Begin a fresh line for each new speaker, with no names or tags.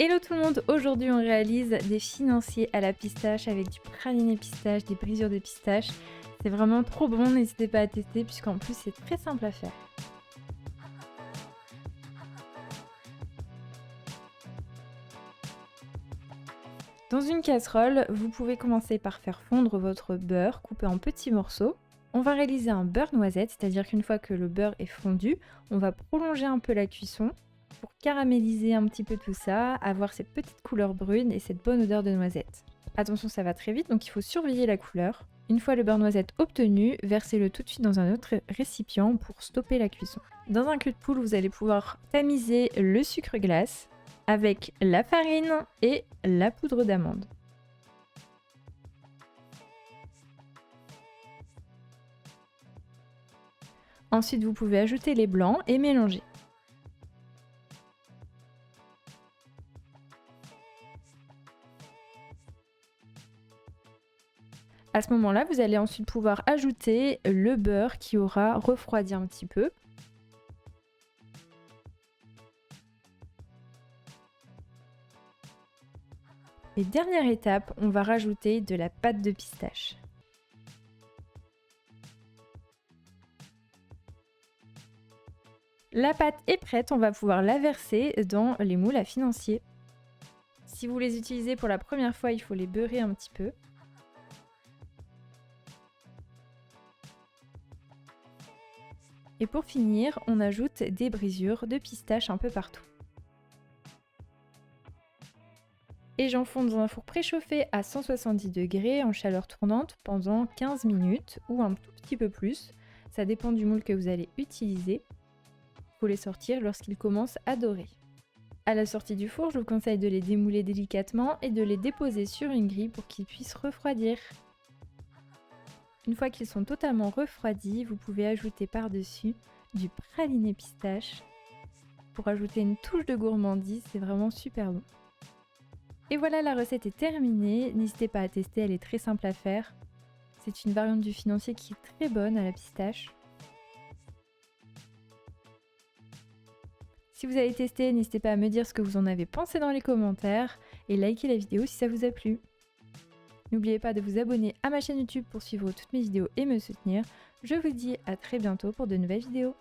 Hello tout le monde, aujourd'hui on réalise des financiers à la pistache avec du praliné pistache, des brisures de pistache. C'est vraiment trop bon, n'hésitez pas à tester puisqu'en plus c'est très simple à faire. Dans une casserole, vous pouvez commencer par faire fondre votre beurre coupé en petits morceaux. On va réaliser un beurre noisette, c'est-à-dire qu'une fois que le beurre est fondu, on va prolonger un peu la cuisson pour caraméliser un petit peu tout ça, avoir cette petite couleur brune et cette bonne odeur de noisette. Attention, ça va très vite, donc il faut surveiller la couleur. Une fois le beurre noisette obtenu, versez-le tout de suite dans un autre récipient pour stopper la cuisson. Dans un cul de poule, vous allez pouvoir tamiser le sucre glace avec la farine et la poudre d'amande. Ensuite, vous pouvez ajouter les blancs et mélanger. À ce moment-là, vous allez ensuite pouvoir ajouter le beurre qui aura refroidi un petit peu. Et dernière étape, on va rajouter de la pâte de pistache. La pâte est prête, on va pouvoir la verser dans les moules à financier. Si vous les utilisez pour la première fois, il faut les beurrer un petit peu. Et pour finir, on ajoute des brisures de pistache un peu partout. Et j'enfonce dans un four préchauffé à 170 degrés en chaleur tournante pendant 15 minutes ou un tout petit peu plus. Ça dépend du moule que vous allez utiliser. Il faut les sortir lorsqu'ils commencent à dorer. À la sortie du four, je vous conseille de les démouler délicatement et de les déposer sur une grille pour qu'ils puissent refroidir. Une fois qu'ils sont totalement refroidis, vous pouvez ajouter par-dessus du praliné pistache pour ajouter une touche de gourmandise, c'est vraiment super bon. Et voilà, la recette est terminée, n'hésitez pas à tester, elle est très simple à faire. C'est une variante du financier qui est très bonne à la pistache. Si vous avez testé, n'hésitez pas à me dire ce que vous en avez pensé dans les commentaires et likez la vidéo si ça vous a plu. N'oubliez pas de vous abonner à ma chaîne YouTube pour suivre toutes mes vidéos et me soutenir. Je vous dis à très bientôt pour de nouvelles vidéos.